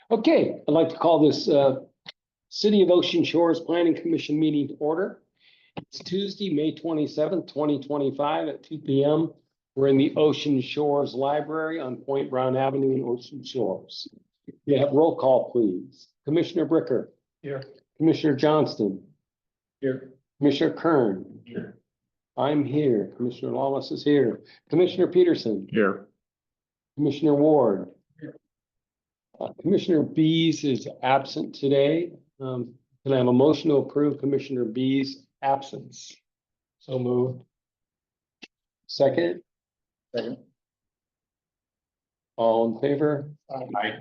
Okay, I'd like to call this City of Ocean Shores Planning Commission meeting to order. It's Tuesday, May 27th, 2025 at 2 p.m. We're in the Ocean Shores Library on Point Brown Avenue in Ocean Shores. You have roll call, please. Commissioner Bricker. Here. Commissioner Johnston. Here. Commissioner Kern. Here. I'm here. Commissioner Lawless is here. Commissioner Peterson. Here. Commissioner Ward. Here. Commissioner Bees is absent today. Can I have a motion to approve Commissioner Bees' absence? So moved. Second, Second. all in favor? Aye.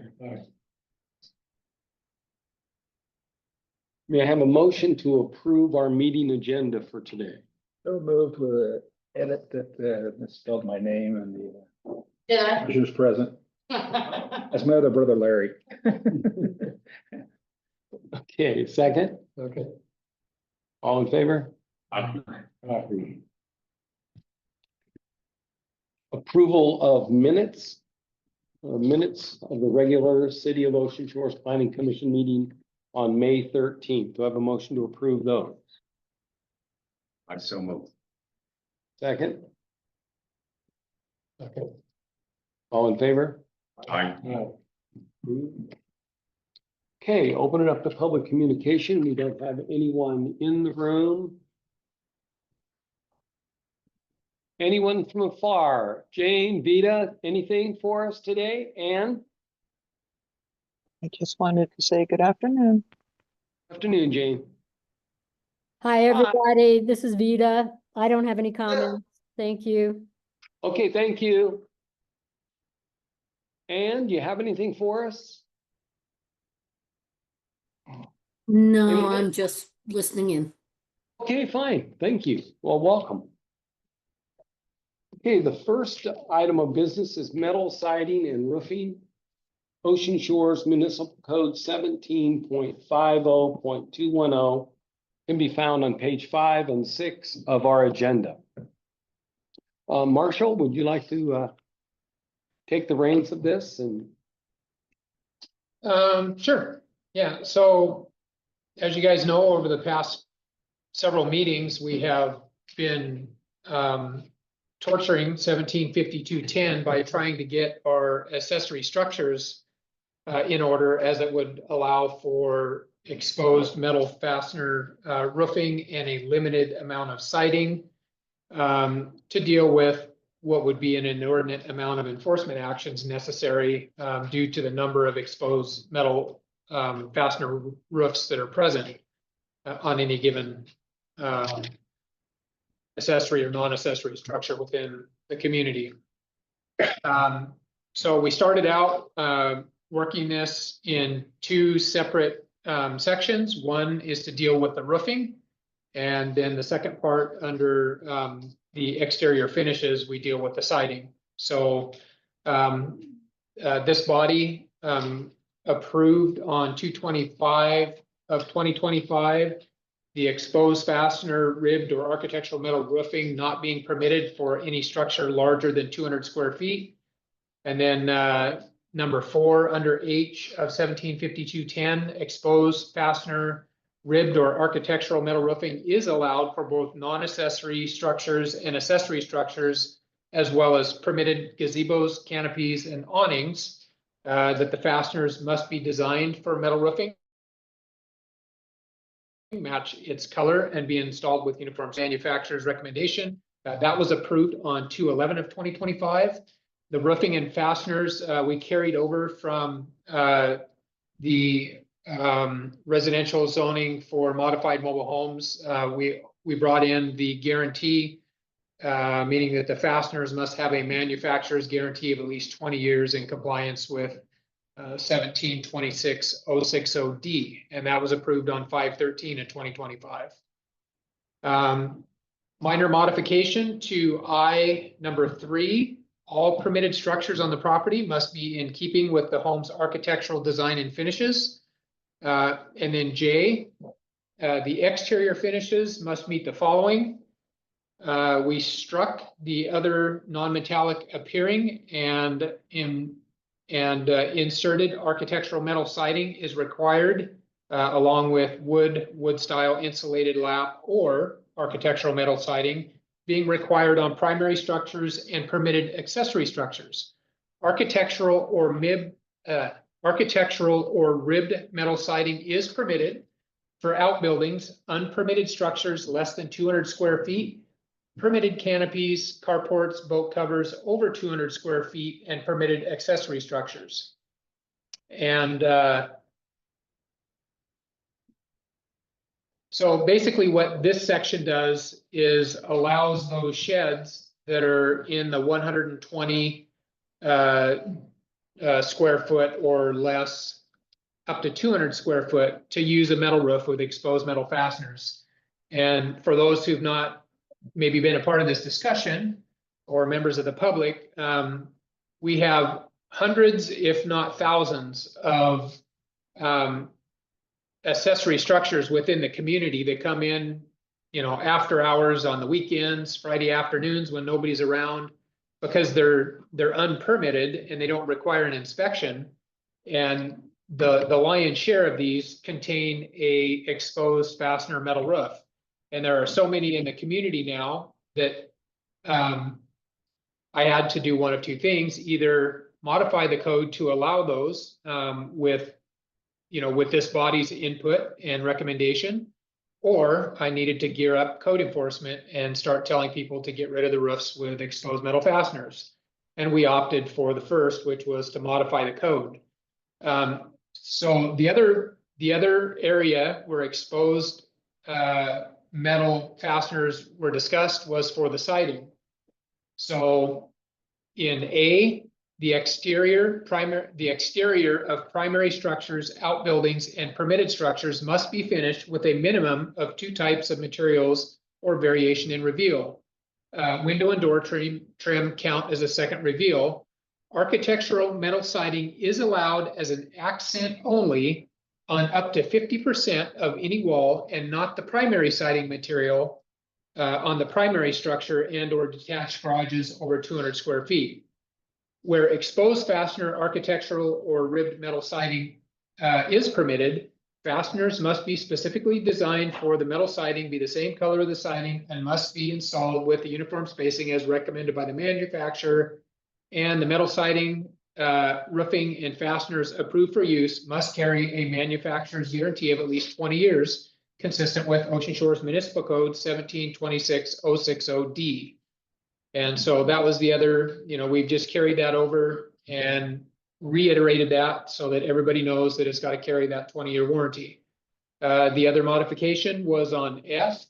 May I have a motion to approve our meeting agenda for today? So moved with an edit that misspelled my name and the Did I? commissioners present. That's my other brother Larry. Okay, second, Okay. all in favor? Aye. Approval of minutes. Minutes of the regular City of Ocean Shores Planning Commission meeting on May 13th. Do I have a motion to approve those? I so moved. Second, Okay. all in favor? Aye. Okay, open it up to public communication. We don't have anyone in the room. Anyone from afar? Jane, Vita, anything for us today? Ann? I just wanted to say good afternoon. Afternoon, Jane. Hi, everybody. This is Vida. I don't have any comments. Thank you. Okay, thank you. Ann, do you have anything for us? No, Anything? I'm just listening in. Okay, fine. Thank you. Well, welcome. Okay, the first item of business is metal siding and roofing. Ocean Shores Municipal Code 17.50.210 can be found on page 5 and 6 of our agenda. Marshall, would you like to take the reins of this? And Sure. Yeah. So as you guys know, over the past several meetings, we have been torturing 175210 by trying to get our accessory structures in order, as it would allow for exposed metal fastener roofing and a limited amount of siding to deal with what would be an inordinate amount of enforcement actions necessary due to the number of exposed metal fastener roofs that are present on any given accessory or non-accessory structure within the community. So we started out working this in two separate sections. One is to deal with the roofing, and then the second part under the exterior finishes, we deal with the siding. So this body approved on 2/25 of 2025, the exposed fastener, ribbed or architectural metal roofing not being permitted for any structure larger than 200 square feet. And then number 4 under H of 175210, exposed fastener, ribbed or architectural metal roofing is allowed for both non-accessory structures and accessory structures, as well as permitted gazebos, canopies, and awnings, that the fasteners must be designed for metal roofing, match its color, and be installed with uniform manufacturer's recommendation. That was approved on 2/11 of 2025. The roofing and fasteners we carried over from the residential zoning for modified mobile homes. We brought in the guarantee, meaning that the fasteners must have a manufacturer's guarantee of at least 20 years in compliance with 1726-060D, and that was approved on 5/13 of 2025. Minor modification to I number 3. All permitted structures on the property must be in keeping with the home's architectural design and finishes. And then J, the exterior finishes must meet the following. We struck the other non-metallic appearing, and in and inserted architectural metal siding is required, along with wood style insulated lap or architectural metal siding being required on primary structures and permitted accessory structures. Architectural or ribbed metal siding is permitted for outbuildings, unpermitted structures less than 200 square feet, permitted canopies, carports, boat covers over 200 square feet, and permitted accessory structures. And so basically what this section does is allows those sheds that are in the 120 square foot or less, up to 200 square foot, to use a metal roof with exposed metal fasteners. And for those who've not maybe been a part of this discussion or members of the public, we have hundreds, if not thousands, of accessory structures within the community that come in, you know, after hours, on the weekends, Friday afternoons when nobody's around, because they're unpermitted and they don't require an inspection. And the lion's share of these contain a exposed fastener metal roof. And there are so many in the community now that I had to do one of two things: either modify the code to allow those with this body's input and recommendation, or I needed to gear up code enforcement and start telling people to get rid of the roofs with exposed metal fasteners. And we opted for the first, which was to modify the code. So the other area where exposed metal fasteners were discussed was for the siding. So in A, the exterior of primary structures, outbuildings, and permitted structures must be finished with a minimum of 2 types of materials or variation in reveal. Window and door trim count as a second reveal. Architectural metal siding is allowed as an accent only on up to 50% of any wall, and not the primary siding material on the primary structure and or detached garages over 200 square feet. Where exposed fastener, architectural, or ribbed metal siding is permitted, fasteners must be specifically designed for the metal siding, be the same color of the siding, and must be installed with the uniform spacing as recommended by the manufacturer. And the metal siding, roofing, and fasteners approved for use must carry a manufacturer's guarantee of at least 20 years, consistent with Ocean Shores Municipal Code 1726060D. And so that was the other, we've just carried that over and reiterated that so that everybody knows that it's got to carry that 20-year warranty. The other modification was on F,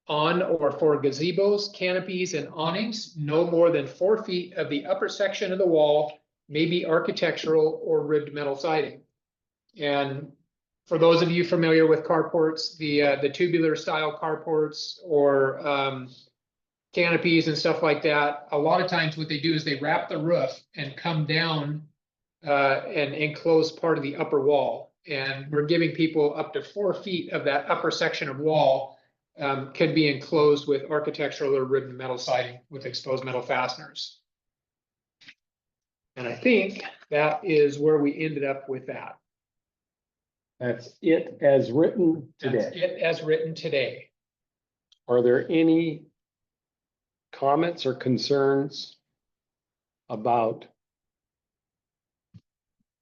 on or for gazebos, canopies, and awnings, no more than 4 feet of the upper section of the wall may be architectural or ribbed metal siding. And for those of you familiar with carports, the tubular style carports or canopies and stuff like that, a lot of times what they do is they wrap the roof and come down and enclose part of the upper wall. And we're giving people up to 4 feet of that upper section of wall can be enclosed with architectural or ribbed metal siding with exposed metal fasteners. And I think that is where we ended up with that. That's it as written That's today. it as written today. Are there any comments or concerns about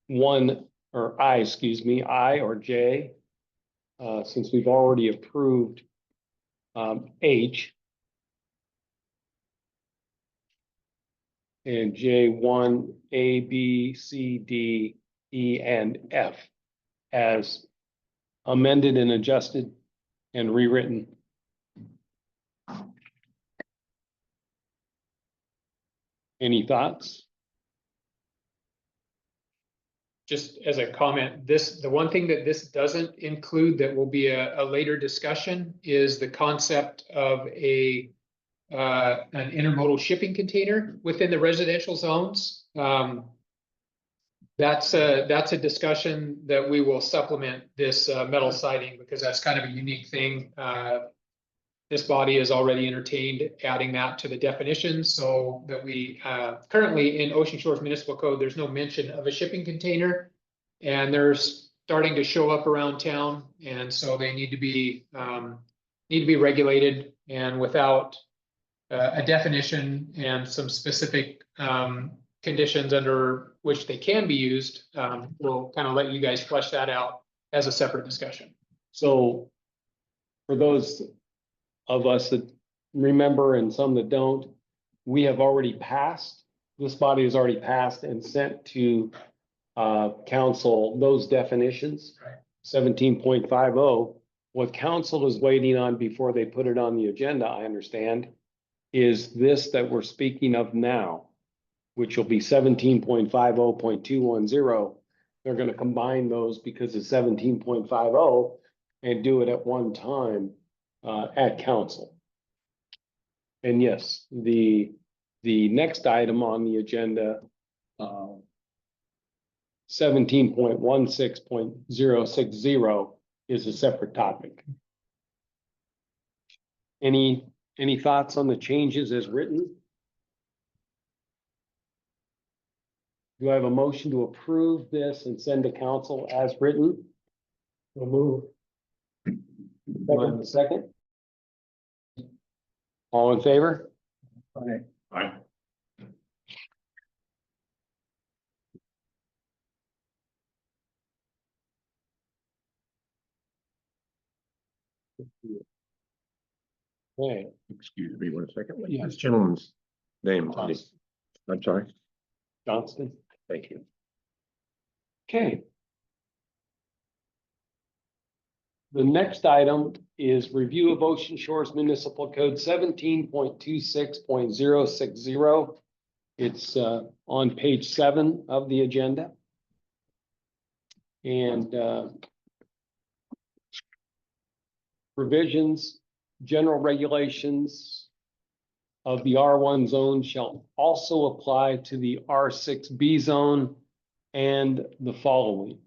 I or J? Since we've already approved H and J1, A, B, C, D, E, and F as amended and adjusted and rewritten. Any thoughts? Just as a comment, the one thing that this doesn't include that will be a later discussion is the concept of an intermodal shipping container within the residential zones. That's a discussion that we will supplement this metal siding, because that's kind of a unique thing. this body has already entertained adding that to the definition so that we, currently in Ocean Shores Municipal Code, there's no mention of a shipping container. And they're starting to show up around town, and so they need to be regulated, and without a definition and some specific conditions under which they can be used, we'll kind of let you guys flesh that out as a separate discussion. So for those of us that remember and some that don't, we have already passed, this body has already passed and sent to council those definitions. Right. 17.50. What council is waiting on before they put it on the agenda, I understand, is this that we're speaking of now, which will be 17.50.210. They're going to combine those because it's 17.50 and do it at one time at council. And yes, the next item on the agenda, 17.16.060 is a separate topic. Any thoughts on the changes as written? Do I have a motion to approve this and send to council as written? We'll move. Second. All in favor? Aye. Okay. Excuse me 1 second. What's Yes. this gentleman's name, please? I'm sorry. Johnston. Thank you. Okay. The next item is review of Ocean Shores Municipal Code 17.26.060. It's on page 7 of the agenda. And provisions, general regulations of the R1 zone shall also apply to the R6B zone and the following.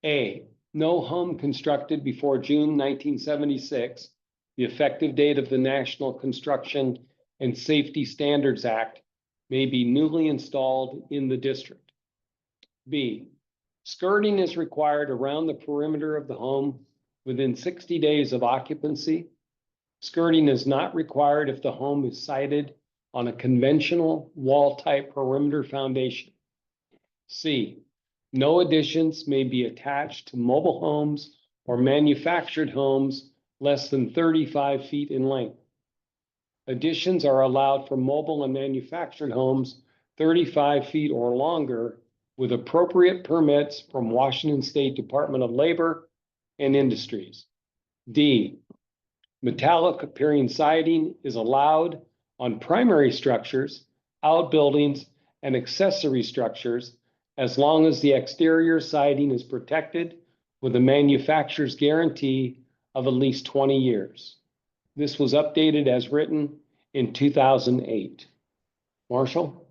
A, no home constructed before June 1976, the effective date of the National Construction and Safety Standards Act, may be newly installed in the district. B, skirting is required around the perimeter of the home within 60 days of occupancy. Skirting is not required if the home is sited on a conventional wall-type perimeter foundation. C, no additions may be attached to mobile homes or manufactured homes less than 35 feet in length. Additions are allowed for mobile and manufactured homes 35 feet or longer with appropriate permits from Washington State Department of Labor and Industries. D, metallic appearing siding is allowed on primary structures, outbuildings, and accessory structures as long as the exterior siding is protected with a manufacturer's guarantee of at least 20 years. This was updated as written in 2008. Marshall,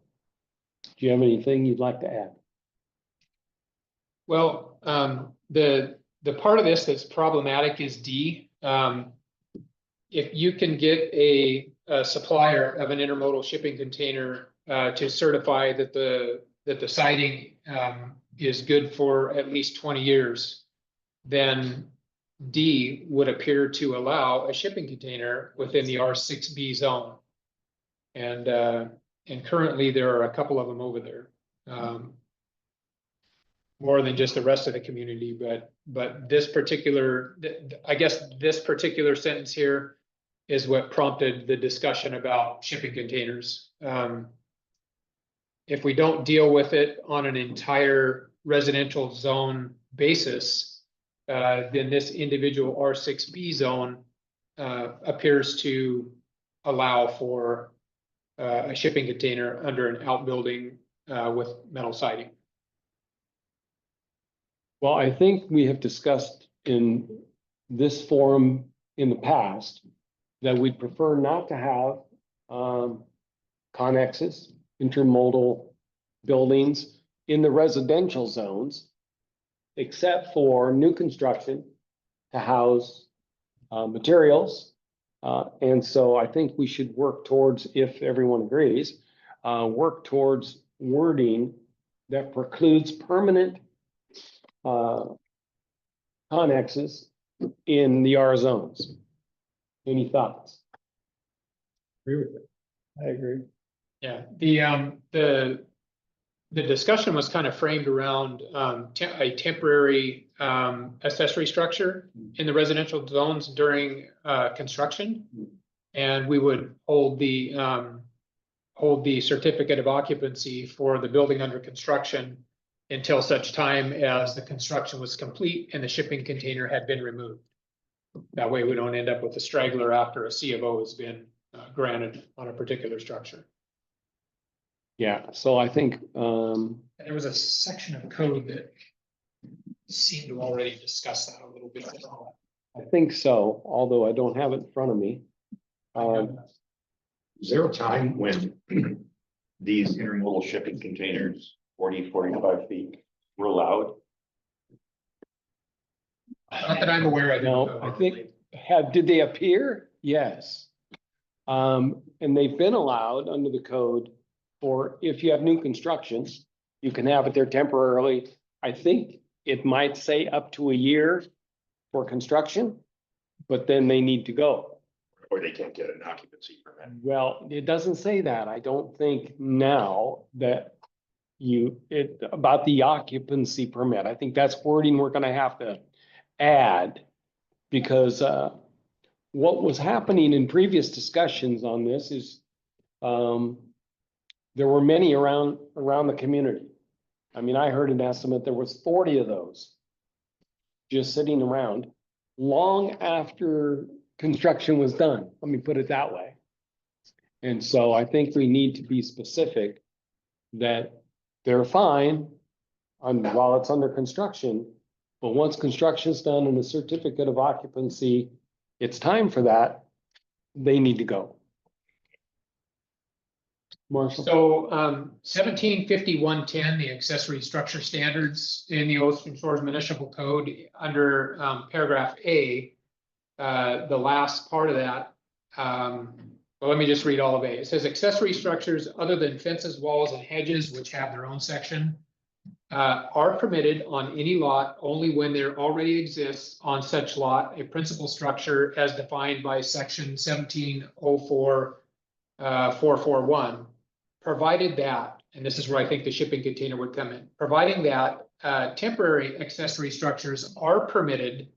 do you have anything you'd like to add? Well, the part of this that's problematic is D. If you can get a supplier of an intermodal shipping container to certify that the siding is good for at least 20 years, then D would appear to allow a shipping container within the R6B zone. And currently there are a couple of them over there. More than just the rest of the community, but this particular, I guess this particular sentence here is what prompted the discussion about shipping containers. If we don't deal with it on an entire residential zone basis, then this individual R6B zone appears to allow for a shipping container under an outbuilding with metal siding. Well, I think we have discussed in this forum in the past that we'd prefer not to have connexes, intermodal buildings in the residential zones, except for new construction to house materials And so I think we should work towards, if everyone agrees, work towards wording that precludes permanent connexes in the R zones. Any thoughts? I agree. Yeah, the discussion was kind of framed around a temporary accessory structure in the residential zones during construction. And we would hold the certificate of occupancy for the building under construction until such time as the construction was complete and the shipping container had been removed. That way we don't end up with a straggler after a C of O has been granted on a particular structure. Yeah, so I think, There was a section of code that seemed to already discuss that a little bit. I think so, although I don't have it in front of me. Is there a time when these intermodal shipping containers, 40, 45 feet, were allowed? Not that I'm aware of. No, I think, did they appear? Yes. And they've been allowed under the code for, if you have new constructions, you can have it there temporarily. I think it might say up to a year for construction, but then they need to go. Or they can't get an occupancy permit? Well, it doesn't say that. I don't think now that about the occupancy permit. I think that's wording we're gonna have to add. Because what was happening in previous discussions on this is there were many around the community. I mean, I heard an estimate, there was 40 of those just sitting around long after construction was done. Let me put it that way. And so I think we need to be specific that they're fine while it's under construction, but once construction's done and the certificate of occupancy, it's time for that, they need to go. Marshall? So 175110, the accessory structure standards in the Ocean Shores Municipal Code under paragraph A, the last part of that, well, let me just read all of A. It says accessory structures other than fences, walls, and hedges, which have their own section, are permitted on any lot only when there already exists on such lot a principal structure as defined by section 1704-441, provided that, and this is where I think the shipping container would come in, providing that temporary accessory structures are permitted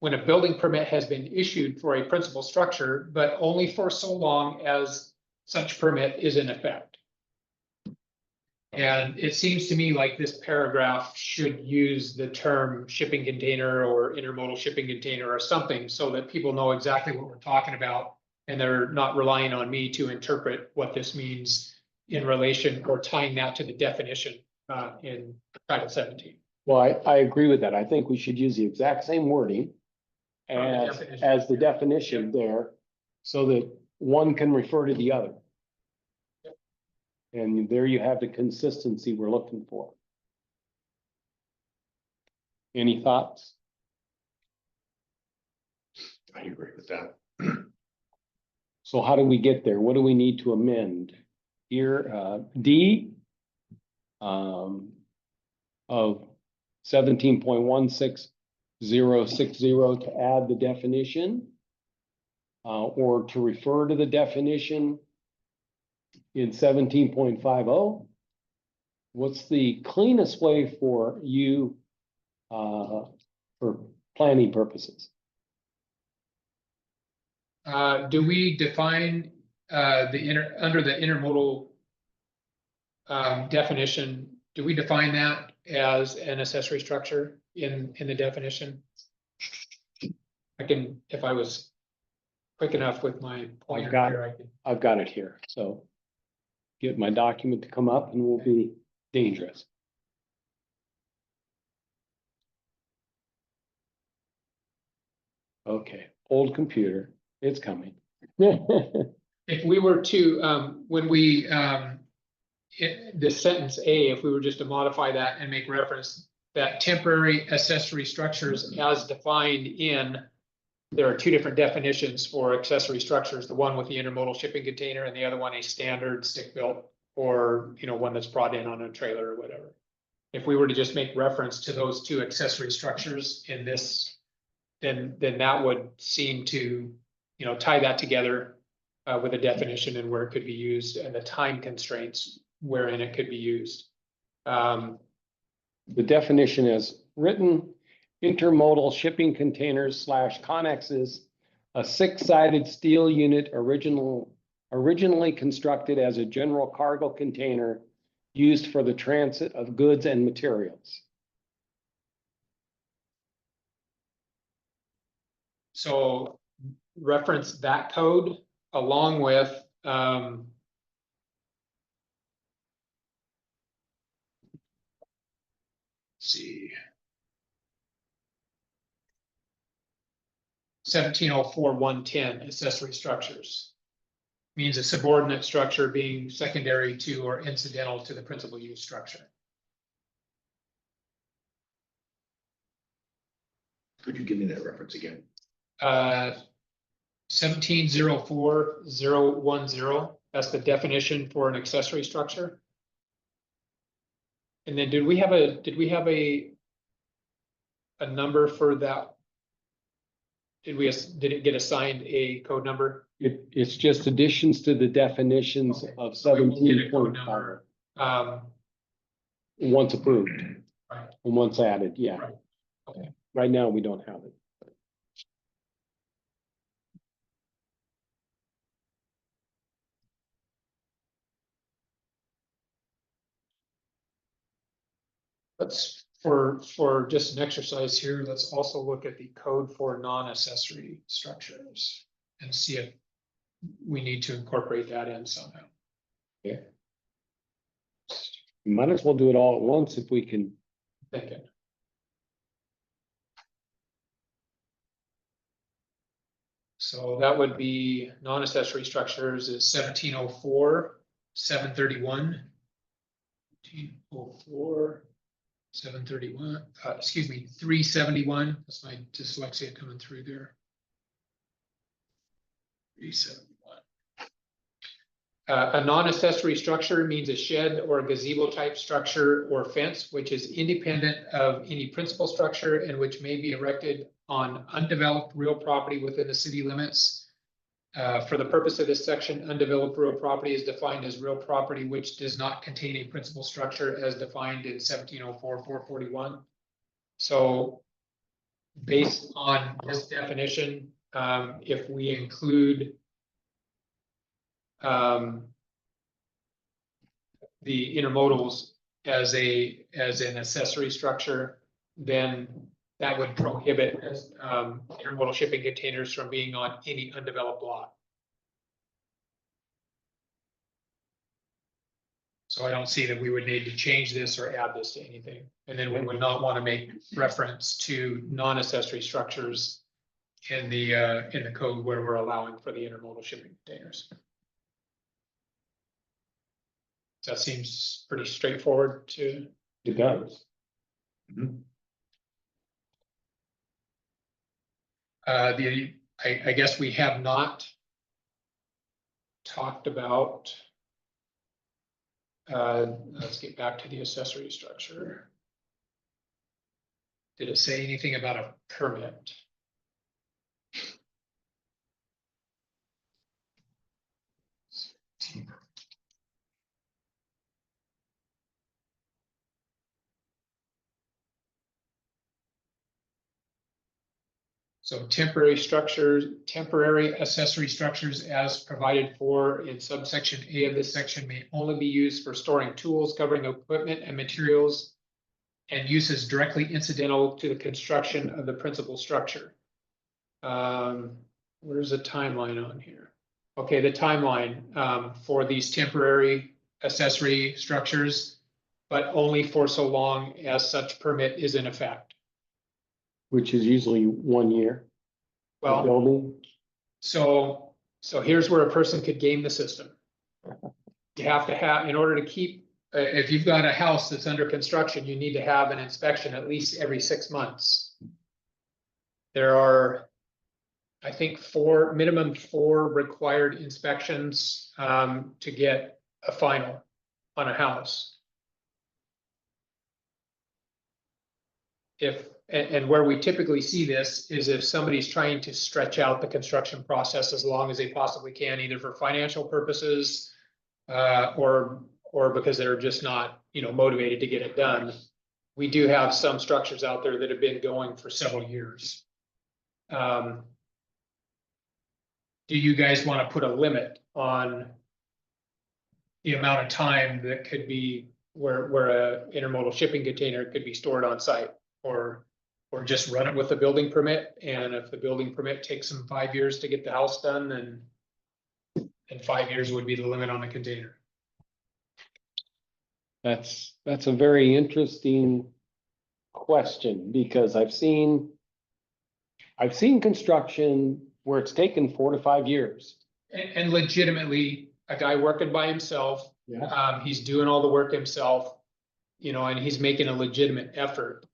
when a building permit has been issued for a principal structure, but only for so long as such permit is in effect. And it seems to me like this paragraph should use the term shipping container or intermodal shipping container or something so that people know exactly what we're talking about. And they're not relying on me to interpret what this means in relation or tying that to the definition in Title 17. Well, I agree with that. I think we should use the exact same wording as the definition there, so that one can refer to the other. And there you have the consistency we're looking for. Any thoughts? I agree with that. So how do we get there? What do we need to amend here? D of 17.16060 to add the definition or to refer to the definition in 17.50. What's the cleanest way for you for planning purposes? Do we define under the intermodal definition, do we define that as an accessory structure in the definition? I can, if I was quick enough with my pointer here, I could. I've got it here, so get my document to come up and we'll be dangerous. Okay, old computer, it's coming. If we were to, when we, the sentence A, if we were just to modify that and make reference that temporary accessory structures as defined in there are two different definitions for accessory structures, the one with the intermodal shipping container and the other one a standard stick-built or, one that's brought in on a trailer or whatever. If we were to just make reference to those two accessory structures in this, then that would seem to, tie that together with a definition and where it could be used and the time constraints wherein it could be used. The definition is written intermodal shipping containers / connexes, a six-sided steel unit originally constructed as a general cargo container used for the transit of goods and materials. So reference that code along with, see. 1704-110 accessory structures. Means a subordinate structure being secondary to or incidental to the principal use structure. Could you give me that reference again? 1704-010, that's the definition for an accessory structure. And then did we have a number for that? Did it get assigned a code number? It's just additions to the definitions Okay. of So we will get a code 17.5, number. once approved. Right. And once added, yeah. Right. Okay. Right now, we don't have it. Let's, for just an exercise here, let's also look at the code for non-accessory structures and see if we need to incorporate that in somehow. We might as well do it all at once if we can. Thinking. So that would be non-accessory structures is 1704, 731. 1704, 731, excuse me, 371. That's my dyslexia coming through there. 371. A non-accessory structure means a shed or a gazebo type structure or fence, which is independent of any principal structure and which may be erected on undeveloped real property within the city limits. For the purpose of this section, undeveloped real property is defined as real property which does not contain a principal structure as defined in 1704-441. So based on this definition, if we include the intermodals as an accessory structure, then that would prohibit intermodal shipping containers from being on any undeveloped lot. So I don't see that we would need to change this or add this to anything. And then we would not want to make reference to non-accessory structures in the code where we're allowing for the intermodal shipping containers. That seems pretty straightforward to. It does. I guess we have not talked about. Let's get back to the accessory structure. Did it say anything about a permit? So temporary accessory structures as provided for in subsection A of this section may only be used for storing tools, covering equipment and materials and uses directly incidental to the construction of the principal structure. Where's the timeline on here? Okay, the timeline for these temporary accessory structures, but only for so long as such permit is in effect. Which is usually 1 year. Well, Building. so here's where a person could game the system. You have to have, in order to keep, if you've got a house that's under construction, you need to have an inspection at least every 6 months. There are I think minimum 4 required inspections, to get a final on a house. And where we typically see this is if somebody's trying to stretch out the construction process as long as they possibly can, either for financial purposes, or because they're just not, motivated to get it done. We do have some structures out there that have been going for several years. Do you guys want to put a limit on the amount of time that could be where a intermodal shipping container could be stored on site? Or just run it with a building permit, and if the building permit takes them 5 years to get the house done, then 5 years would be the limit on the container. That's a very interesting question, because I've seen construction where it's taken 4 to 5 years. And legitimately, a guy working by himself, Yeah. he's doing all the work himself, and he's making a legitimate effort.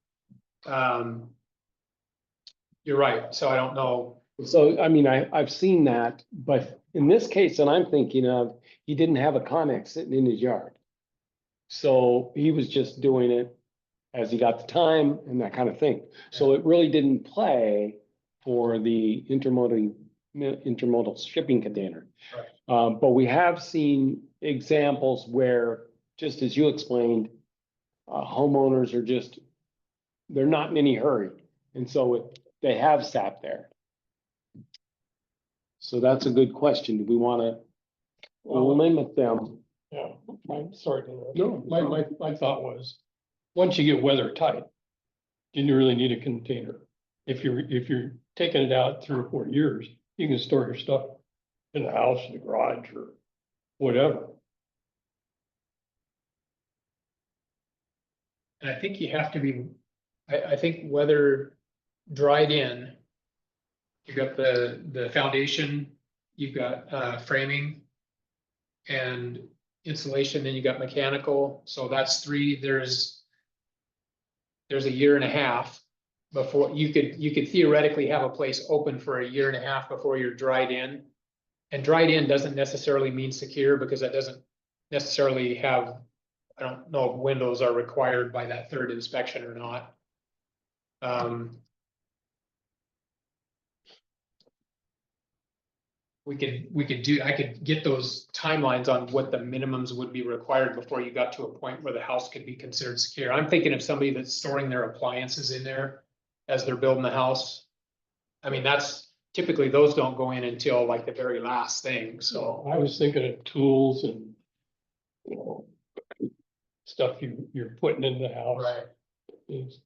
You're right, so I don't know. So, I mean, I've seen that, but in this case that I'm thinking of, he didn't have a Connex sitting in his yard. So he was just doing it as he got the time and that kind of thing. So it really didn't play for the intermodal shipping container. Right. But we have seen examples where, just as you explained, homeowners are they're not in any hurry. And so they have sat there. So that's a good question. Do we want to limit them? Yeah, I'm sorry to interrupt. No, My thought was, once you get weather tight, you really need a container. If you're taking it out 3 or 4 years, you can store your stuff in the house, in the garage, or whatever. And I think you have to be, I think whether dried in, you've got the foundation, you've got framing and insulation, then you got mechanical, so that's 3. There's a year and a half before you could theoretically have a place open for a year and a half before you're dried in. And dried in doesn't necessarily mean secure, because that doesn't necessarily have, I don't know if windows are required by that 3rd inspection or not. I could get those timelines on what the minimums would be required before you got to a point where the house could be considered secure. I'm thinking of somebody that's storing their appliances in there as they're building the house. I mean, that's typically, those don't go in until like the very last thing, so. I was thinking of tools and, stuff you're putting in the house. Right, Is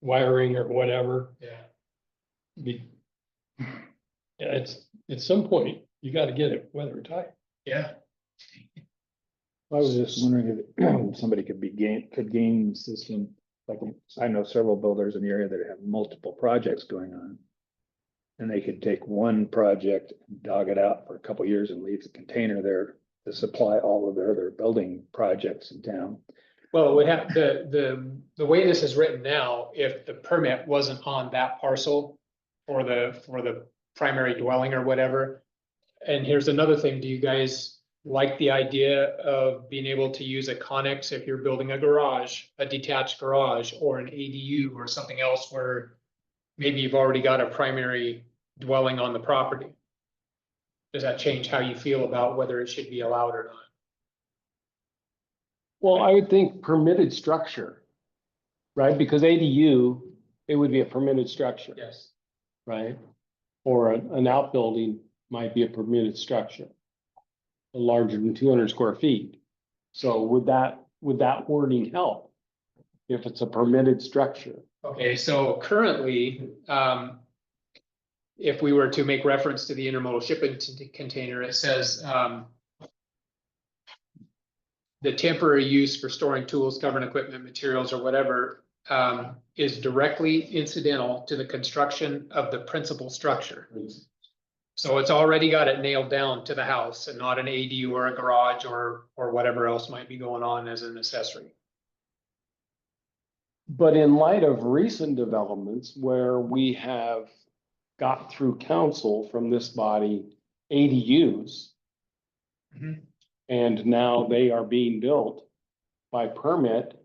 wiring or whatever. yeah, It's, at some point, you gotta get it weather tight. yeah. I was just wondering if somebody could game the system. Like, I know several builders in the area that have multiple projects going on. And they could take one project and dog it out for a couple of years and leave the container there to supply all of their other building projects in town. Well, it would have, the way this is written now, if the permit wasn't on that parcel for the primary dwelling or whatever. And here's another thing, do you guys like the idea of being able to use a Connex if you're building a garage, a detached garage, or an ADU or something else where maybe you've already got a primary dwelling on the property? Does that change how you feel about whether it should be allowed or not? Well, I would think permitted structure, right? Because ADU, it would be a permitted structure, Yes. right? Or an outbuilding might be a permitted structure, larger than 200 square feet. So would that wording help if it's a permitted structure? Okay, so currently, if we were to make reference to the intermodal shipping container, it says, the temporary use for storing tools, government equipment, materials, or whatever, is directly incidental to the construction of the principal structure. So it's already got it nailed down to the house and not an ADU or a garage or whatever else might be going on as an accessory. But in light of recent developments where we have got through council from this body ADUs. Mhm. And now they are being built by permit.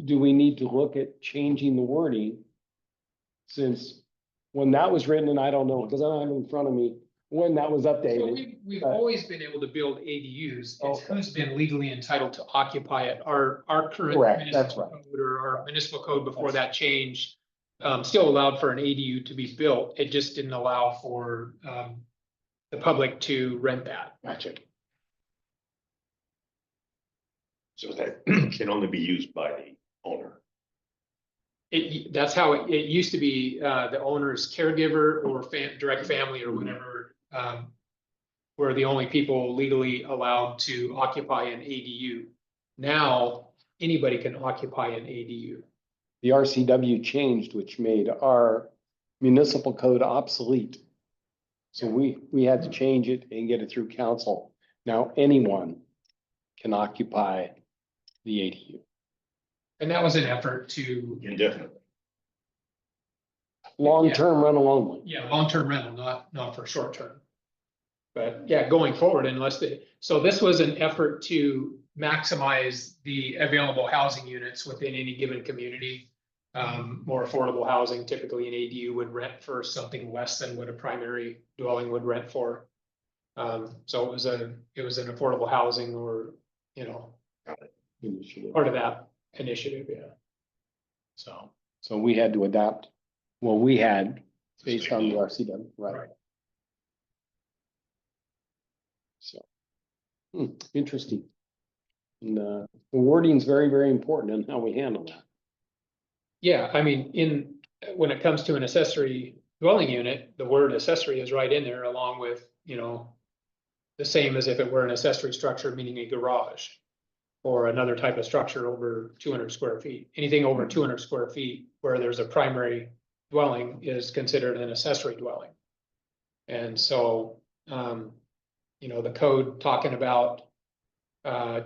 Do we need to look at changing the wording? Since when that was written, and I don't know, because I don't have it in front of me, when that was So updated. we've always been able to build ADUs. It's Okay. who's been legally entitled to occupy it. Our current Correct, that's municipal right. code or our municipal code before that changed still allowed for an ADU to be built. It just didn't allow for the public to rent that. Gotcha. So that can only be used by the owner. That's how it used to be, the owner's caregiver or direct family or whatever, were the only people legally allowed to occupy an ADU. Now, anybody can occupy an ADU. The RCW changed, which made our municipal code obsolete. So we had to change it and get it through council. Now anyone can occupy the ADU. And that was an effort to, Indefinitely. Long-term rental only. yeah, long-term rental, not for short-term. But yeah, going forward, so this was an effort to maximize the available housing units within any given community. More affordable housing, typically an ADU would rent for something less than what a primary dwelling would rent for. So it was an affordable housing or, Initiative. part of that initiative, yeah. So. So we had to adapt. Well, we had based on the RCW, right? Right. So, interesting. And, the wording is very, very important in how we handle that. Yeah, I mean, when it comes to an accessory dwelling unit, the word accessory is right in there along with, the same as if it were an accessory structure, meaning a garage. Or another type of structure over 200 square feet. Anything over 200 square feet where there's a primary dwelling is considered an accessory dwelling. And so, the code talking about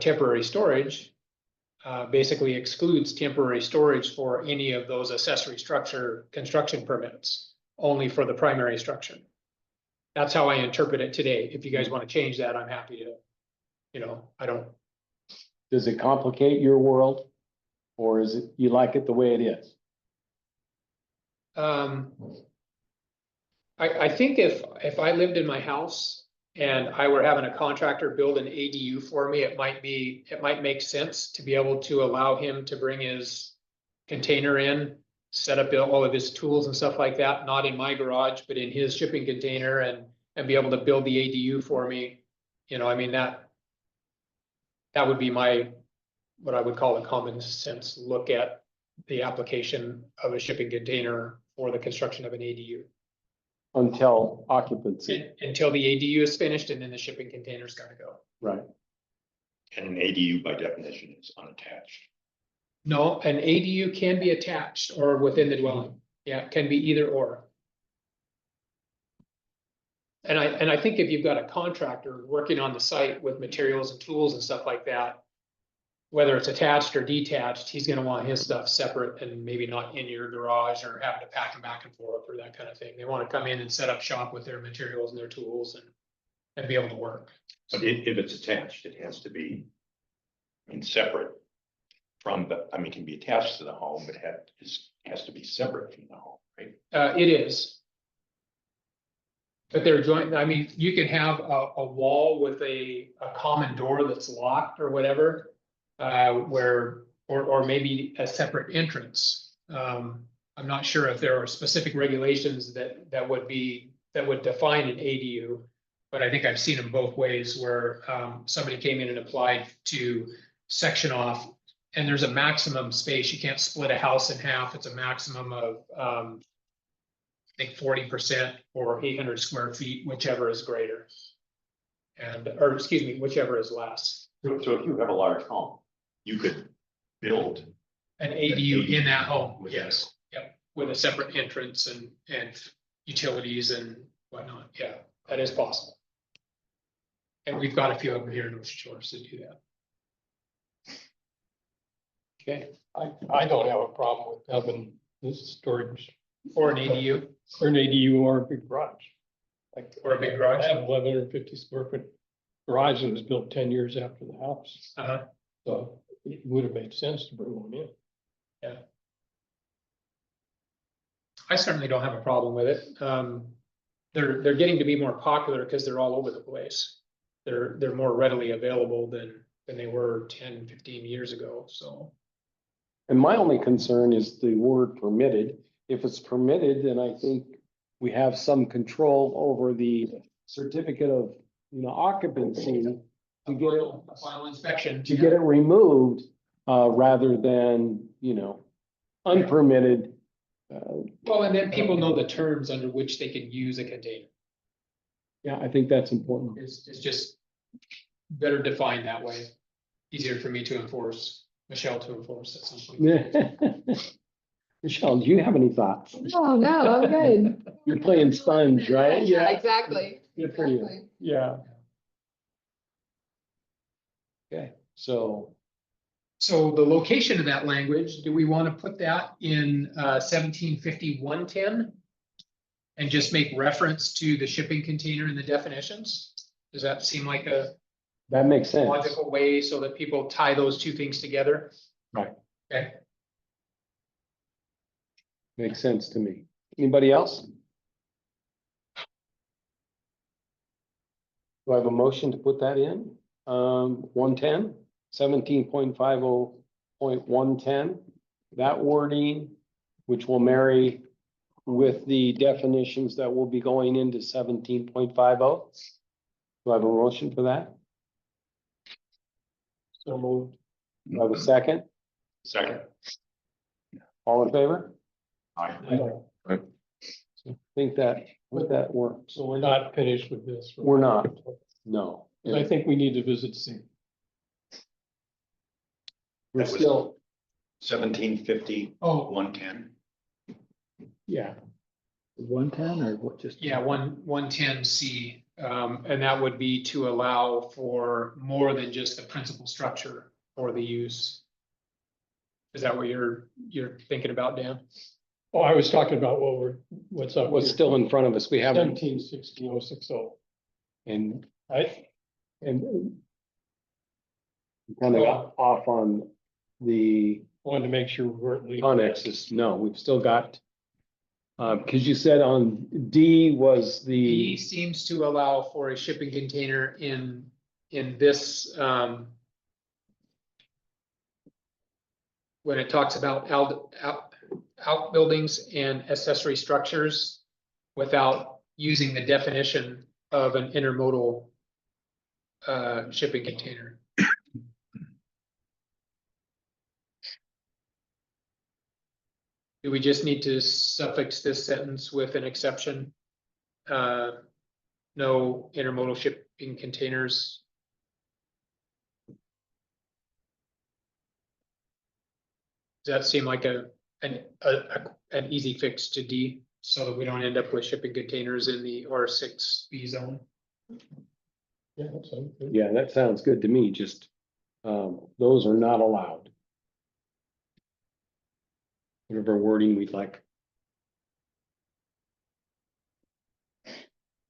temporary storage basically excludes temporary storage for any of those accessory structure construction permits, only for the primary structure. That's how I interpret it today. If you guys want to change that, I'm happy to, I don't. Does it complicate your world? Or is it, you like it the way it is? I think if I lived in my house and I were having a contractor build an ADU for me, it might make sense to be able to allow him to bring his container in, set up all of his tools and stuff like that, not in my garage, but in his shipping container and be able to build the ADU for me. That would be what I would call a common sense look at the application of a shipping container for the construction of an ADU. Until occupancy, Until the ADU is finished and then the shipping container's gotta go. right? And an ADU by definition is unattached. No, an ADU can be attached or within the dwelling. Yeah, it can be either or. And I think if you've got a contractor working on the site with materials and tools and stuff like that, whether it's attached or detached, he's gonna want his stuff separate and maybe not in your garage or having to pack them back and forth or that kind of thing. They wanna come in and set up shop with their materials and their tools and be able to work. But if it's attached, it has to be, separate from can be attached to the home, but has to be separate from the home, right? It is. But they're joint, you can have a wall with a common door that's locked or whatever. Or maybe a separate entrance. I'm not sure if there are specific regulations that would define an ADU. But I think I've seen them both ways where somebody came in and applied to section off. And there's a maximum space. You can't split a house in half. It's a maximum of I think 40% or 800 square feet, whichever is greater. Whichever is less. So if you have a large home, you could build An ADU in that home, With yes, yep, with a separate entrance and utilities and whatnot, yeah, that is possible. And we've got a few of them here in Ocean Shores that do that. Okay, I don't have a problem with having this storage Or an ADU, Or an ADU or a big garage. Like, or a big garage. I have 1,150 square foot garage that was built 10 years after the house. Uh-huh. So it would have made sense to bring one in. I certainly don't have a problem with it. They're getting to be more popular because they're all over the place. They're more readily available than they were 10, 15 years ago, so. And my only concern is the word permitted. If it's permitted, then I think we have some control over the certificate of, occupancy to get it, A final inspection. to get it removed, rather than, unpermitted. Well, and then people know the terms under which they can use a container. Yeah, I think that's important. It's just better defined that way. Easier for me to enforce, Michelle to enforce at some point. Michelle, do you have any thoughts? Oh, no, I'm good. You're playing sponge, right? Yeah, exactly. Good for you. Exactly. Yeah. Okay, so So the location of that language, do we want to put that in 1750-110? And just make reference to the shipping container in the definitions? Does that seem like a that makes sense. logical way so that people tie those two things together? Right. Okay, Makes sense to me. Anybody else? Do I have a motion to put that in? 110, 17.50.110. That wording, which will marry with the definitions that will be going into 17.50. Do I have a motion for that? So moved. Do I have a second? Second. All in favor? Aye. I think that works. So we're not finished with this. We're not. No. I think we need to visit C. We're That was- still, 1750, oh, 110. yeah, 110 or what, just? yeah, 110C, and that would be to allow for more than just the principal structure for the use. Is that what you're thinking about, Dan? Oh, I was talking about what's up. what's still in front of us, we haven't, 1760-060. and, I, and kind of got off on the wanted to make sure we weren't leaving. annexes. No, we've still got, because you said on D was B the, seems to allow for a shipping container in this, when it talks about outbuildings and accessory structures without using the definition of an intermodal shipping container. Do we just need to suffix this sentence with an exception? No intermodal shipping containers. Does that seem like an easy fix to D, so that we don't end up with shipping containers in the R6B zone? Yeah, that sounds good. yeah, that sounds good to me, just, those are not allowed. Whatever wording we'd like.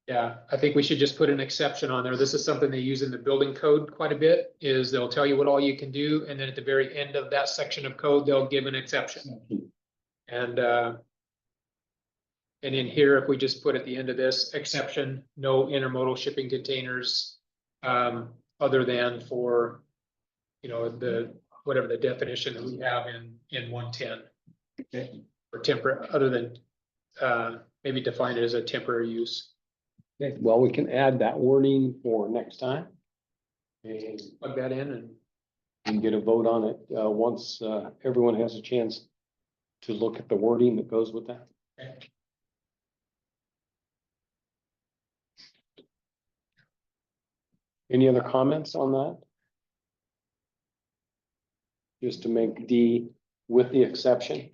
Yeah, I think we should just put an exception on there. This is something they use in the building code quite a bit, is they'll tell you what all you can do, and then at the very end of that section of code, they'll give an exception. And in here, if we just put at the end of this, exception, no intermodal shipping containers, other than for, whatever the definition that we have in 110. Or temporary, other than, maybe define it as a temporary use. Okay, well, we can add that wording for next time. And Plug that in get a vote on it, once, everyone has a chance to look at the wording that goes with that. and. Any other comments on that? Just to make D with the exception.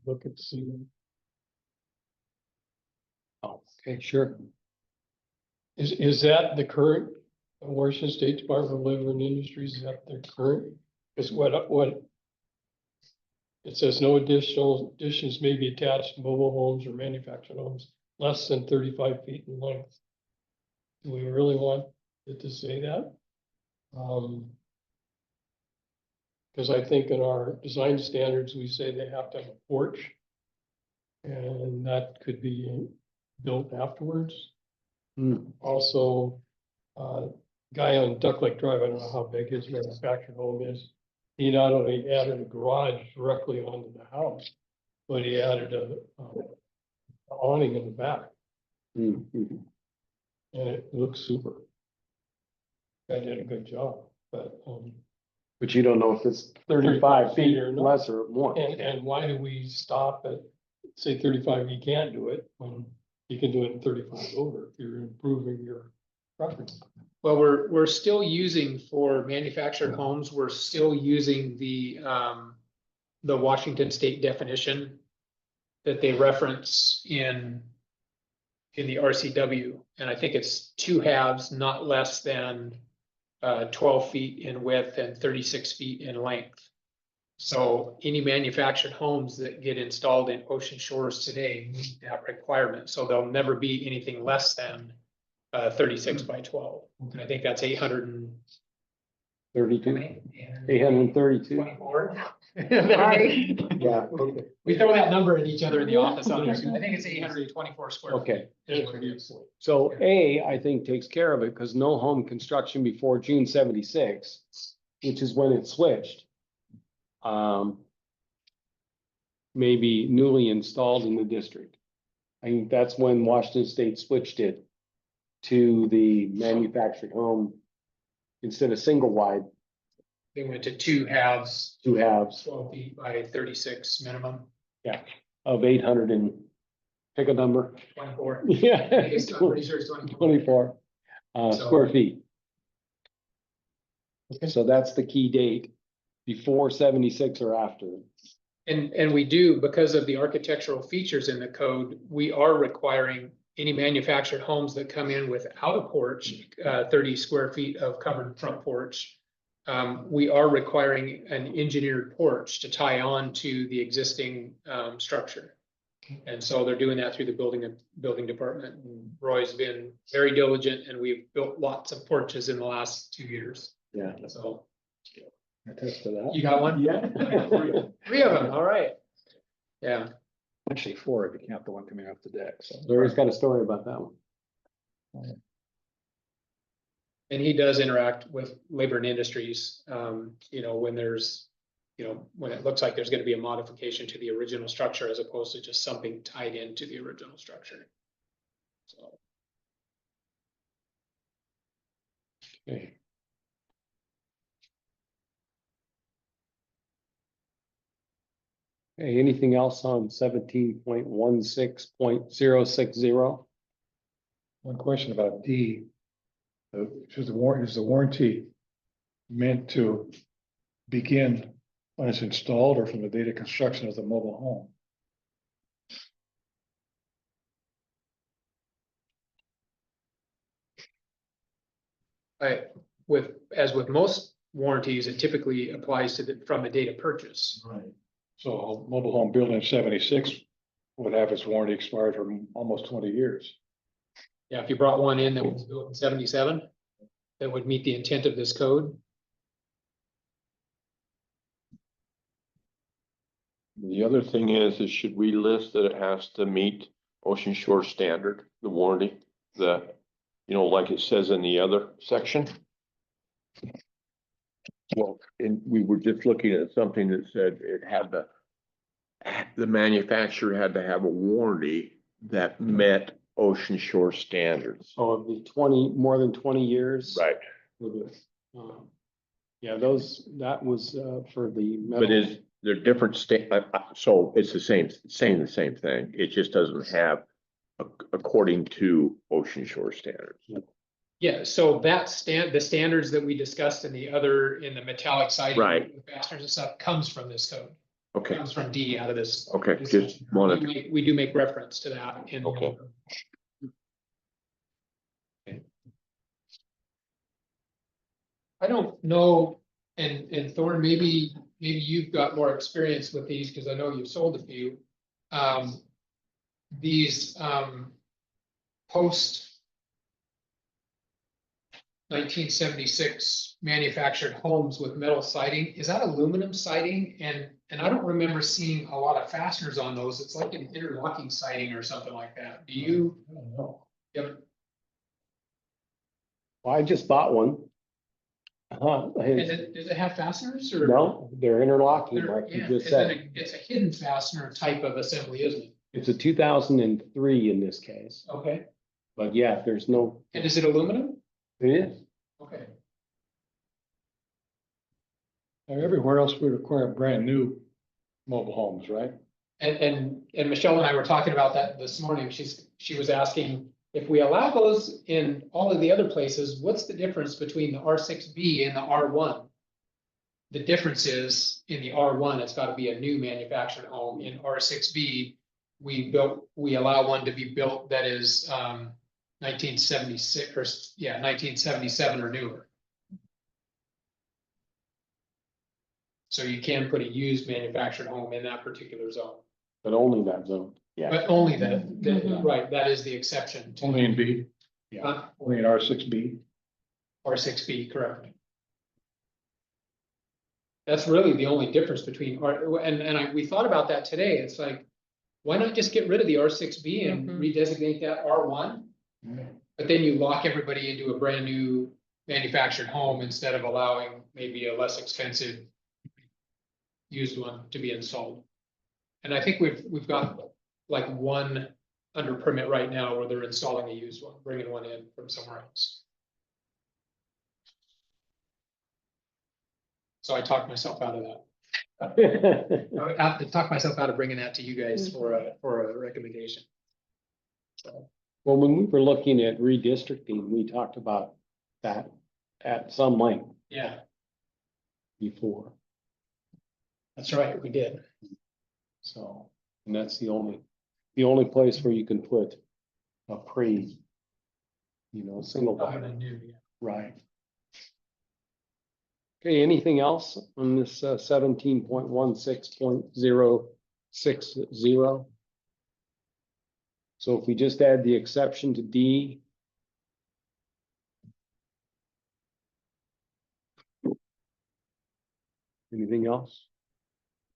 Look at C. Okay, sure. Is that the current Washington State Department of Labor and Industries? Is that their current? Because what? It says no additions may be attached to mobile homes or manufactured homes less than 35 feet in length. Do we really want it to say that? Because I think in our design standards, we say they have to have a porch. And that could be built afterwards. Hmm. Also, guy on Duck Lake Drive, I don't know how big his manufactured home is. He not only added a garage directly onto the house, but he added a awning in the back, Hmm, hmm. and it looks super. Guy did a good job, but, But you don't know if it's 35 35 feet or or not. less or more. and why do we stop at, say 35, you can't do it, when you can do it in 35 over, if you're improving your property. Well, we're still using for manufactured homes, we're still using the Washington State definition that they reference in the RCW, and I think it's 2 halves, not less than 12 feet in width and 36 feet in length. So any manufactured homes that get installed in Ocean Shores today meet that requirement, so there'll never be anything less than 36 by 12. And I think that's 32, 832. 24. Sorry. Yeah, okay. We throw that number at each other in the office on there. I think it's 824 square. feet. Okay, Is what it is. so A, I think takes care of it because no home construction before June 76, which is when it switched. May be newly installed in the district. I think that's when Washington State switched it to the manufactured home instead of single wide, They went to 2 halves, 2 halves 12 feet by 36 minimum, of 800 and pick a number. 24. Yeah. I'm pretty sure it's 24. 24 So- square feet. Okay. So that's the key date, before 76 or after. And we do, because of the architectural features in the code, we are requiring any manufactured homes that come in without a porch, 30 square feet of covered front porch. We are requiring an engineered porch to tie on to the existing structure. And so they're doing that through the building department. And Roy's been very diligent, and we've built lots of porches in the last 2 years. Yeah. So Attest to that. you got one? Yeah. 3 of them, all right. Yeah. Actually, 4 if you count the one coming off the deck, so. Larry's got a story about that one. And he does interact with labor and industries, when there's, when it looks like there's gonna be a modification to the original structure as opposed to just something tied into the original structure. So, Okay. Okay, anything else on 17.16.060? One question about D. Is the warranty meant to begin when it's installed or from the date of construction of the mobile home? as with most warranties, it typically applies from the date of purchase. Right. So a mobile home built in 76 would have its warranty expired for almost 20 years. Yeah, if you brought one in that was built in 77, that would meet the intent of this code. The other thing is should we list that it has to meet Ocean Shore standard, the warranty, like it says in the other section? Well, and we were just looking at something that said it had the manufacturer had to have a warranty that met Ocean Shore standards. So of the more than 20 years. Right, Yeah, that was for the. but metal. they're different so it's the same thing. It just doesn't have according to Ocean Shore standards. Yeah, so the standards that we discussed in the metallic siding. Right. with fasteners and stuff comes from this code. Okay, Comes from D out of this. okay, this just section. wanted, We do make reference to that in. Okay. I don't know, and Thorne, maybe you've got more experience with these, because I know you've sold a few. These, post 1976 manufactured homes with metal siding, is that aluminum siding? And I don't remember seeing a lot of fasteners on those. It's like an interlocking siding or something like that. Do you? I don't know. Yep. Well, I just bought one. Does it have fasteners or? No, they're interlocking, They're- like you yeah, just it's said. it's a hidden fastener type of assembly, isn't it? It's a 2003 in this case, Okay. but yeah, there's no, And is it aluminum? it is. Okay. Now, everywhere else we require brand new mobile homes, right? And Michelle and I were talking about that this morning. She was asking if we allow those in all of the other places, what's the difference between the R6B and the R1? The difference is in the R1, it's got to be a new manufactured home. In R6B, we allow one to be built that is 1976 or 1977 or newer. So you can put a used manufactured home in that particular zone, But only that zone. Yeah. but only that, Mhm. right, that is the exception to Only in B, only in R6B. R6B, correct. That's really the only difference between we thought about that today. It's like, why not just get rid of the R6B and Mhm. redesignate that R1? But then you lock everybody into a brand new manufactured home instead of allowing maybe a less expensive used one to be installed. And I think we've got like one under permit right now where they're installing a used one, bringing one in from somewhere else. So I talked myself out of that. I have to talk myself out of bringing that to you guys for a recommendation. Well, when we were looking at redistricting, we talked about that at some length Yeah, before. that's right, we did. So, and that's the only place where you can put a single family. Right. Okay, anything else on this 17.16.060? So if we just add the exception to D. Anything else?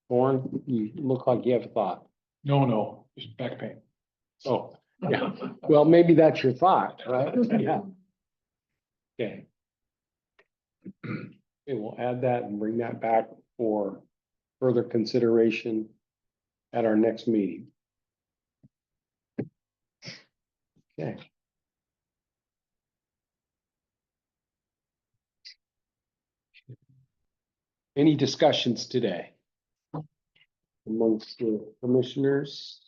Warren, you look like you have a thought. No, just back pain. Oh, yeah. Well, maybe that's your thought, right? Yeah. Okay. Okay, we'll add that and bring that back for further consideration at our next meeting. Okay. Any discussions today amongst the commissioners?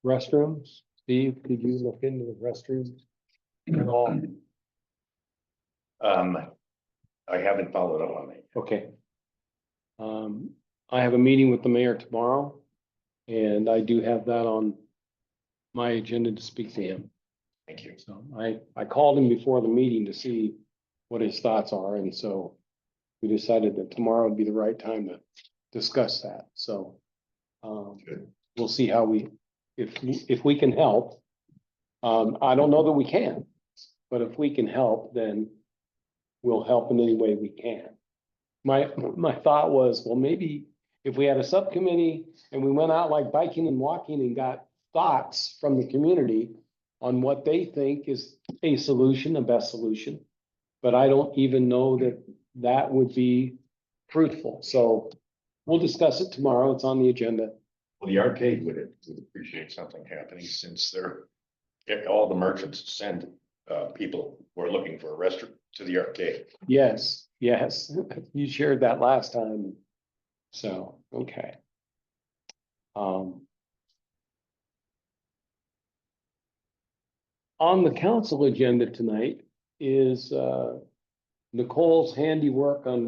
Restrooms? Steve, could you look into the restrooms at all? I haven't followed up on it. Okay. I have a meeting with the mayor tomorrow, and I do have that on my agenda to speak to him. Thank you. So I called him before the meeting to see what his thoughts are, and so we decided that tomorrow would be the right time to discuss that, so. We'll see how if we can help. I don't know that we can, but if we can help, then we'll help in any way we can. My thought was, well, maybe if we had a subcommittee and we went out like biking and walking and got thoughts from the community on what they think is a solution, the best solution. But I don't even know that that would be fruitful. So we'll discuss it tomorrow. It's on the agenda. Well, the arcade would appreciate something happening since all the merchants send people who are looking for a restaurant to the arcade. Yes, yes. You shared that last time. So, okay. On the council agenda tonight is Nicole's handiwork on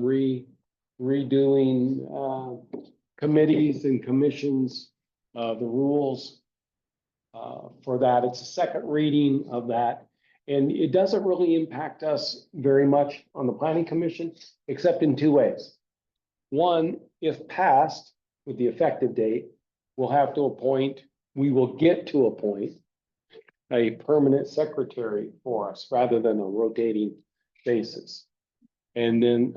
redoing committees and commissions, the rules for that. It's a second reading of that. And it doesn't really impact us very much on the planning commission, except in two ways. One, if passed with the effective date, we'll have to appoint, we will get to appoint a permanent secretary for us rather than a rotating basis. And then,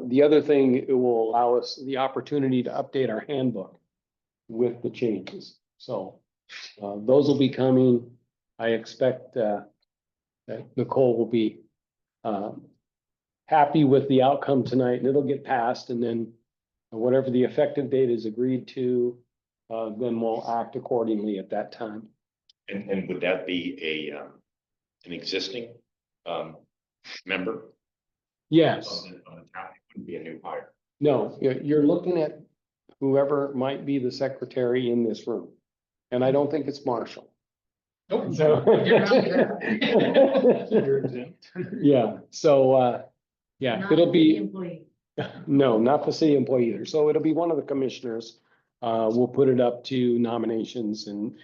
the other thing, it will allow us the opportunity to update our handbook with the changes. So, those will be coming. I expect, that Nicole will be, happy with the outcome tonight, and it'll get passed, and then whatever the effective date is agreed to, then we'll act accordingly at that time. And would that be an existing, member? Yes, On the town? It wouldn't be a new hire. no, you're looking at whoever might be the secretary in this room, and I don't think it's Marshall. Nope. So. You're out You're exempt. Yeah, so, yeah, it'll be, no, not the city employee either. So it'll be one of the commissioners. We'll put it up to nominations and,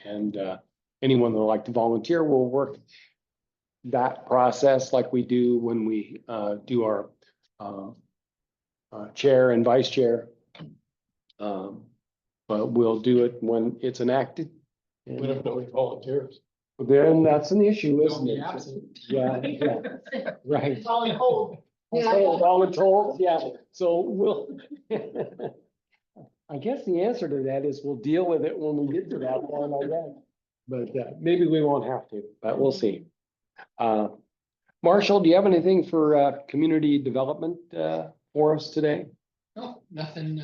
anyone that would like to volunteer will work that process like we do when we, do our, chair and vice chair. But we'll do it when it's enacted. We don't know any volunteers. Then that's an issue, Don't isn't be it? absent. Yeah, yeah, right. All in hold. All in told, yeah, so we'll. I guess the answer to that is we'll deal with it when we get to that point, I guess. But, maybe we won't have to, but we'll see. Marshall, do you have anything for, community development, for us today? No, nothing,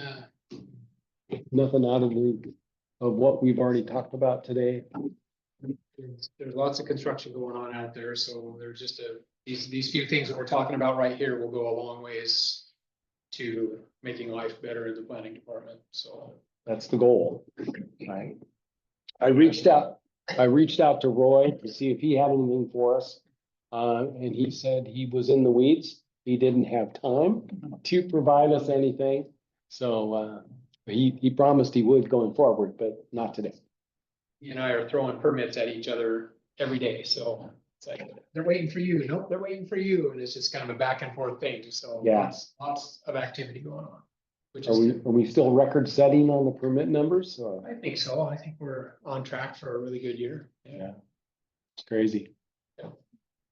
Nothing out of what we've already talked about today? there's lots of construction going on out there, so there's just these few things that we're talking about right here will go a long ways to making life better in the planning department, so. That's the goal, right? I reached out to Roy to see if he had anything for us. And he said he was in the weeds. He didn't have time to provide us anything. So, he promised he would going forward, but not today. He and I are throwing permits at each other every day, so it's like, they're waiting for you, nope, they're waiting for you, and it's just kind of a back and forth thing, so. Yeah. Lots of activity going on, which Are is, we still record setting on the permit numbers? Or- I think so, I think we're on track for a really good year. Yeah. It's crazy.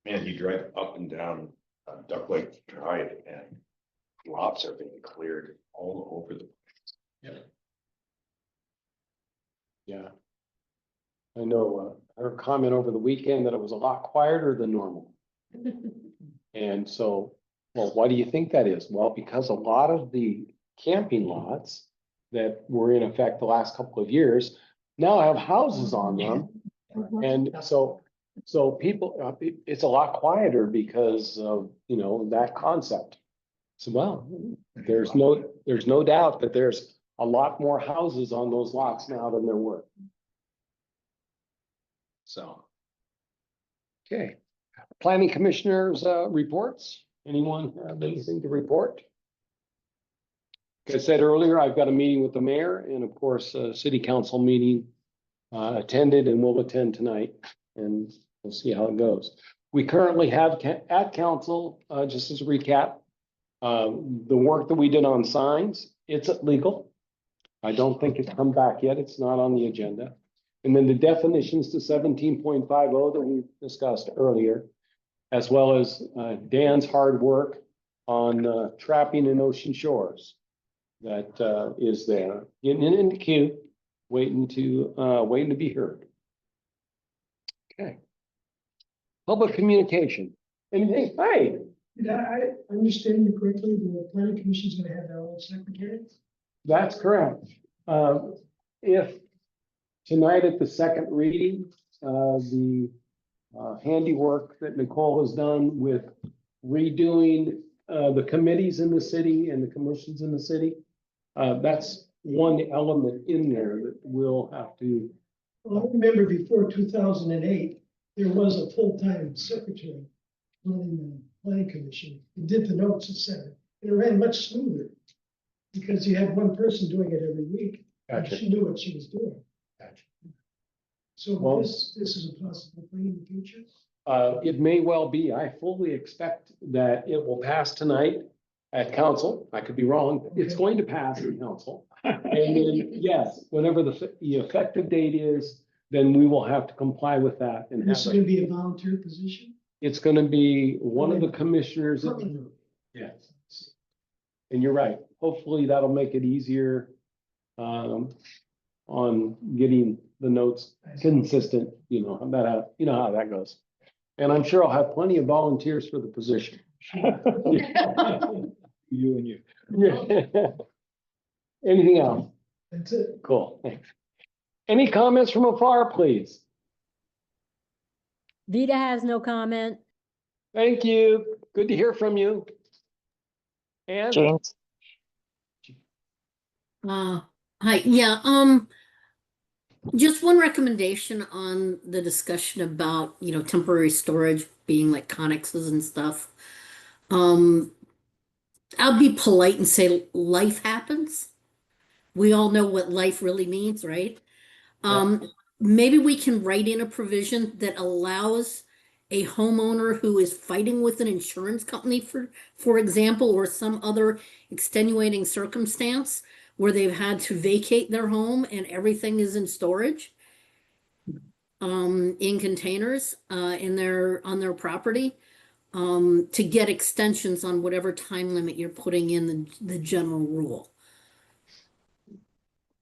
Man, you drive up and down Duck Lake Drive and lots are being cleared all over the. Yeah. I know, her comment over the weekend that it was a lot quieter than normal. And so, well, why do you think that is? Well, because a lot of the camping lots that were in effect the last couple of years now have houses on them. And so people, it's a lot quieter because of, that concept. So, well, there's no doubt that there's a lot more houses on those lots now than there were. So. Okay, planning commissioners, reports. Anyone have anything to report? Like I said earlier, I've got a meeting with the mayor and of course, a city council meeting attended and will attend tonight, and we'll see how it goes. We currently have at council, just as a recap, the work that we did on signs, it's legal. I don't think it's come back yet. It's not on the agenda. And then the definitions to 17.50 that we discussed earlier, as well as Dan's hard work on trapping in ocean shores. That is there, in the queue, waiting to be heard. Okay. Public communication. Anything? Hi. Did I understand you correctly, the planning commission is gonna have their own secretary? That's correct. If tonight at the second reading, the handiwork that Nicole has done with redoing the committees in the city and the commissions in the city, that's one element in there that we'll have to. Well, I remember before 2008, there was a full-time secretary running the planning commission. He did the notes, etc. It ran much smoother because you had one person doing it every week. And Gotcha. she knew what she was doing. So Well- this is a possible thing in the future? It may well be. I fully expect that it will pass tonight at council. I could be wrong. It's Okay. going to pass in council. And then, yes, whatever the effective date is, then we will have to comply with that and This is have gonna it. be a volunteer position? It's gonna be one of the commissioners. Permanent. Yes. And you're right. Hopefully that'll make it easier on getting the notes consistent, you know, you know how that goes. And I'm sure I'll have plenty of volunteers for the position. You and you. Anything else? That's it. Cool, thanks. Any comments from afar, please? Vida has no comment. Thank you. Good to hear from you. And James. Hi, yeah, just one recommendation on the discussion about, you know, temporary storage being like connexes and stuff. I'll be polite and say life happens. We all know what life really means, right? Maybe we can write in a provision that allows a homeowner who is fighting with an insurance company, for example, or some other extenuating circumstance where they've had to vacate their home and everything is in storage, in containers, on their property, to get extensions on whatever time limit you're putting in the general rule.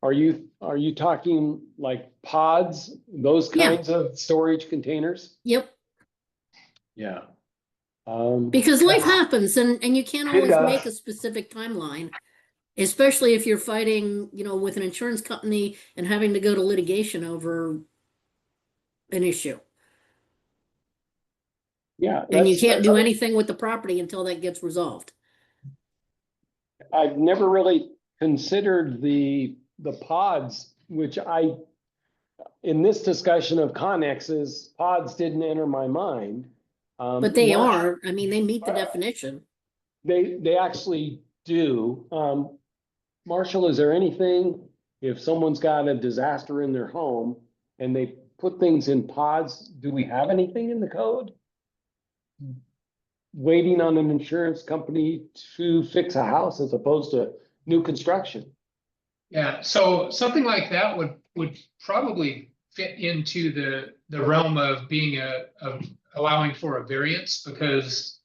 are you talking like pods, those Yeah. kinds of storage containers? Yep. Yeah. Because life happens and you can't It always does. make a specific timeline, especially if you're fighting, you know, with an insurance company and having to go to litigation over an issue. Yeah. And you that's- can't do anything with the property until that gets resolved. I've never really considered the pods, which in this discussion of connexes, pods didn't enter my mind. But they Mar- are, I mean, they meet the definition. They actually do. Marshall, is there anything, if someone's got a disaster in their home and they put things in pods, do we have anything in the code? Waiting on an insurance company to fix a house as opposed to new construction. Yeah, so something like that would probably fit into the realm of being of allowing for a variance, because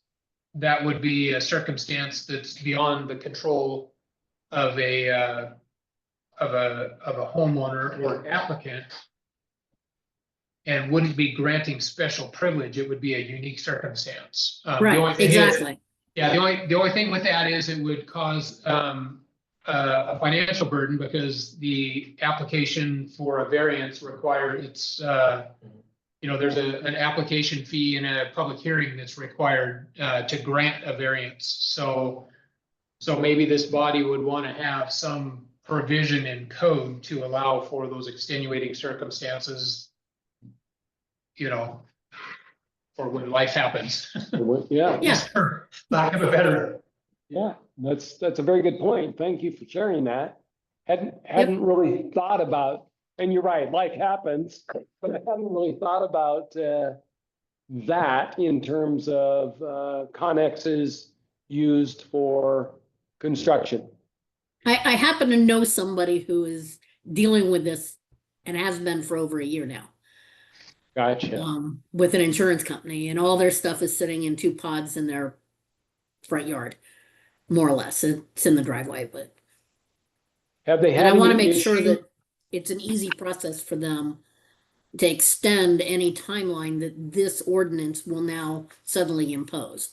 that would be a circumstance that's beyond the control of a homeowner or applicant, and wouldn't be granting special privilege. It would be a unique circumstance. The only Right, thing is- exactly. Yeah, the only thing with that is it would cause a financial burden, because the application for a variance requires you know, there's an application fee and a public hearing that's required to grant a variance. So maybe this body would want to have some provision in code to allow for those extenuating circumstances, you know, for when life happens. Yeah. Yeah. For lack of a better. Yeah, that's a very good point. Thank you for sharing that. Hadn't really thought about, and you're right, life happens, but I hadn't really thought about that in terms of connexes used for construction. I happen to know somebody who is dealing with this and has been for over a year now, Gotcha. with an insurance company, and all their stuff is sitting in 2 pods in their front yard, more or less. It's in the driveway, but, Have they and had I want to any make sure issue? that it's an easy process for them to extend any timeline that this ordinance will now suddenly impose.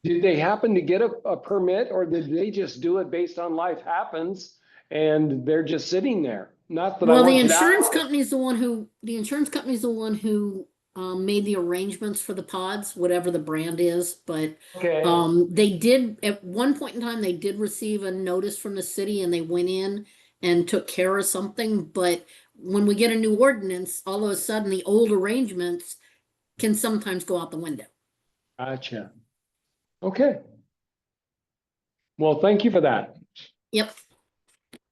Did they happen to get a permit, or did they just do it based on life happens and they're just sitting there? Not that I Well, the want you to- insurance company's the one who made the arrangements for the pods, whatever the brand is, but Okay, they did, at one point in time, they did receive a notice from the city and they went in and took care of something, but when we get a new ordinance, all of a sudden the old arrangements can sometimes go out the window. gotcha. Okay. Well, thank you for that. Yep.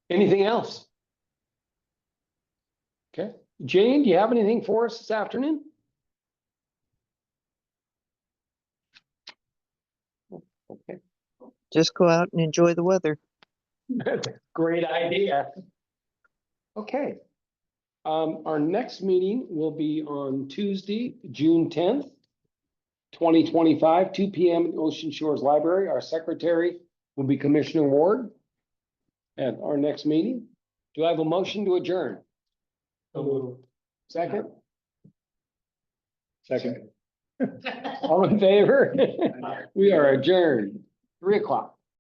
Anything else? Okay, Jane, do you have anything for us this afternoon? Okay, Just go out and enjoy the weather. great idea. Okay. Our next meeting will be on Tuesday, June 10th, 2025, 2 p.m. at Ocean Shores Library. Our secretary will be Commissioner Ward at our next meeting. Do I have a motion to adjourn? Second? Second. All in favor? We are adjourned, 3 o'clock.